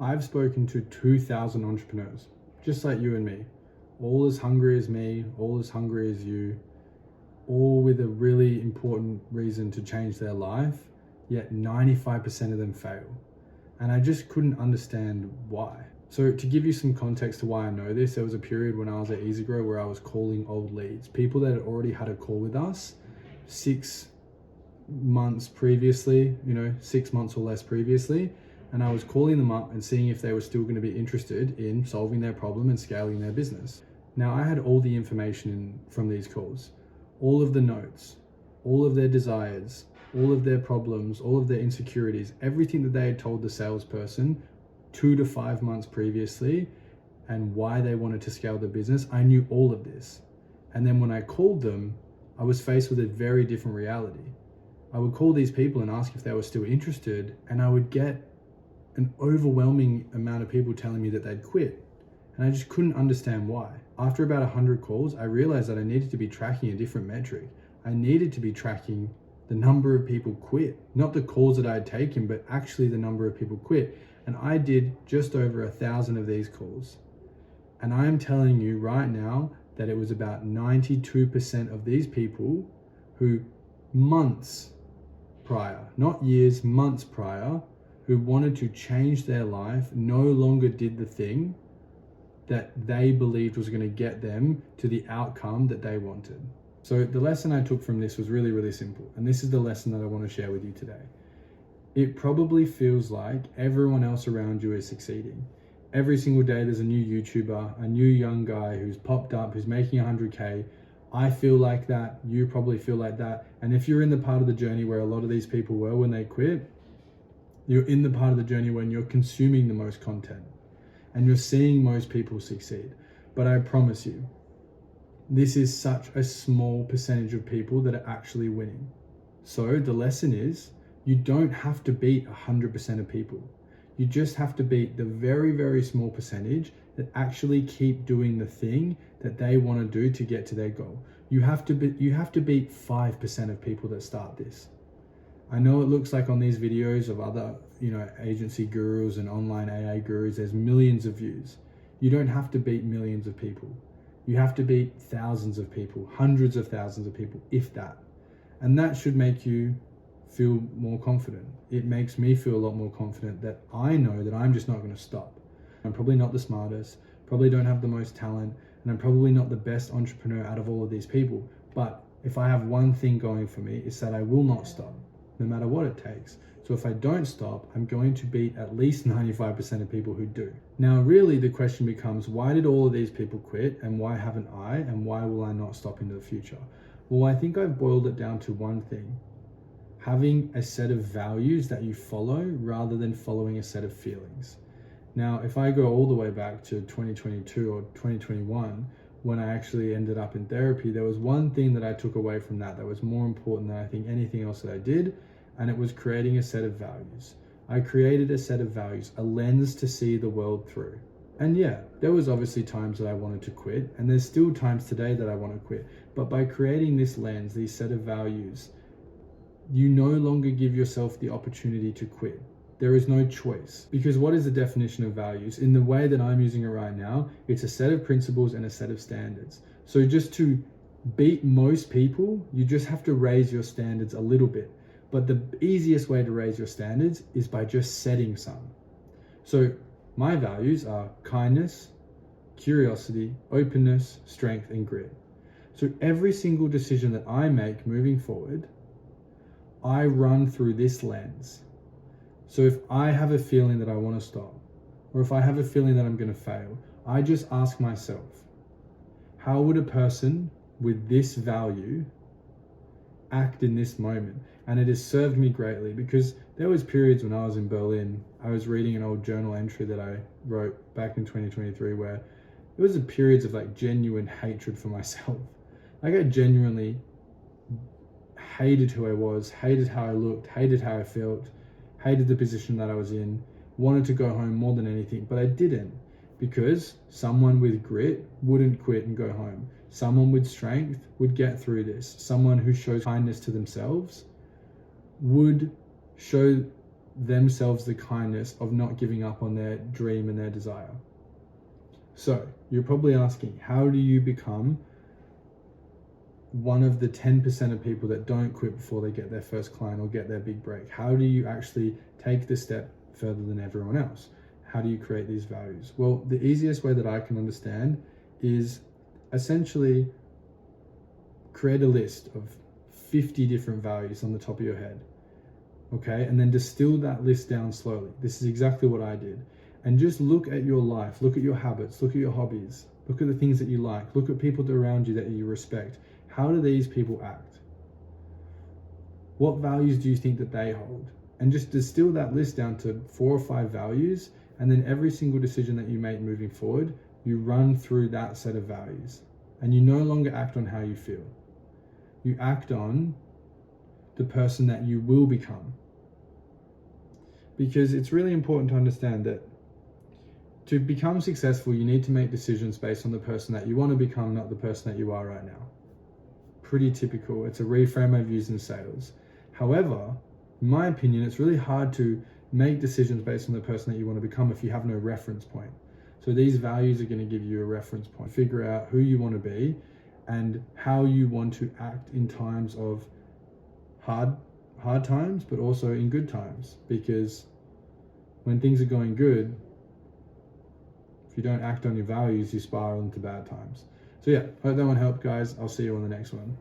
I've spoken to 2,000 entrepreneurs, just like you and me, all as hungry as me, all as hungry as you, all with a really important reason to change their life, yet 95% of them fail. And I just couldn't understand why. So to give you some context to why I know this, there was a period when I was at EasyGrow where I was calling old leads, people that had already had a call with us 6 months previously, 6 months or less previously. And I was calling them up and seeing if they were still going to be interested in solving their problem and scaling their business. Now, I had all the information from these calls, all of the notes, all of their desires, all of their problems, all of their insecurities, everything that they had told the salesperson 2 to 5 months previously, and why they wanted to scale their business. I knew all of this. And then when I called them, I was faced with a very different reality. I would call these people and ask if they were still interested, and I would get an overwhelming amount of people telling me that they'd quit. And I just couldn't understand why. After about 100 calls, I realized that I needed to be tracking a different metric. I needed to be tracking the number of people quit, not the calls that I had taken, but actually the number of people quit. And I did just over 1,000 of these calls. And I am telling you right now that it was about 92% of these people who months prior, not years, months prior, who wanted to change their life, no longer did the thing that they believed was going to get them to the outcome that they wanted. So the lesson I took from this was really, really simple. And this is the lesson that I want to share with you today. It probably feels like everyone else around you is succeeding. Every single day there's a new YouTuber, a new young guy who's popped up, who's making 100K. I feel like that, you probably feel like that. And if you're in the part of the journey where a lot of these people were when they quit, you're in the part of the journey when you're consuming the most content and you're seeing most people succeed. But I promise you, this is such a small percentage of people that are actually winning. So the lesson is, you don't have to beat 100% of people. You just have to beat the very, very small percentage that actually keep doing the thing that they want to do to get to their goal. You have to beat 5% of people that start this. I know it looks like on these videos of other, agency gurus and online AA gurus, there's millions of views. You don't have to beat millions of people. You have to beat thousands of people, hundreds of thousands of people, if that. And that should make you feel more confident. It makes me feel a lot more confident that I know that I'm just not going to stop. I'm probably not the smartest, probably don't have the most talent, and I'm probably not the best entrepreneur out of all of these people. But if I have one thing going for me, it's that I will not stop, no matter what it takes. So if I don't stop, I'm going to beat at least 95% of people who do. Now, really the question becomes, why did all of these people quit, and why haven't I, and why will I not stop into the future? Well, I think I've boiled it down to one thing: having a set of values that you follow rather than following a set of feelings. Now, if I go all the way back to 2022 or 2021, when I actually ended up in therapy, there was one thing that I took away from that was more important than I think anything else that I did, and it was creating a set of values. I created a set of values, a lens to see the world through. And yeah, there was obviously times that I wanted to quit, and there's still times today that I want to quit. But by creating this lens, these set of values, you no longer give yourself the opportunity to quit. There is no choice. Because what is the definition of values? In the way that I'm using it right now, it's a set of principles and a set of standards. So just to beat most people, you just have to raise your standards a little bit. But the easiest way to raise your standards is by just setting some. So my values are kindness, curiosity, openness, strength, and grit. So every single decision that I make moving forward, I run through this lens. So if I have a feeling that I want to stop, or if I have a feeling that I'm going to fail, I just ask myself, how would a person with this value act in this moment? And it has served me greatly, because there was periods when I was in Berlin, I was reading an old journal entry that I wrote back in 2023 where it was periods of genuine hatred for myself. I genuinely hated who I was, hated how I looked, hated how I felt, hated the position that I was in, wanted to go home more than anything, but I didn't, because someone with grit wouldn't quit and go home. Someone with strength would get through this. Someone who shows kindness to themselves would show themselves the kindness of not giving up on their dream and their desire. So you're probably asking, how do you become one of the 10% of people that don't quit before they get their first client or get their big break? How do you actually take the step further than everyone else? How do you create these values? Well, the easiest way that I can understand is essentially create a list of 50 different values on the top of your head. Okay, and then distill that list down slowly. This is exactly what I did. And just look at your life, look at your habits, look at your hobbies, look at the things that you like, look at people around you that you respect. How do these people act? What values do you think that they hold? And just distill that list down to 4 or 5 values, and then every single decision that you make moving forward, you run through that set of values. And you no longer act on how you feel. You act on the person that you will become. Because it's really important to understand that to become successful, you need to make decisions based on the person that you want to become, not the person that you are right now. Pretty typical. It's a reframe I've used in sales. However, in my opinion, it's really hard to make decisions based on the person that you want to become if you have no reference point. So these values are going to give you a reference point. Figure out who you want to be and how you want to act in times of hard times, but also in good times. Because when things are going good, if you don't act on your values, you spiral into bad times. So yeah, hope that one helped, guys. I'll see you on the next one.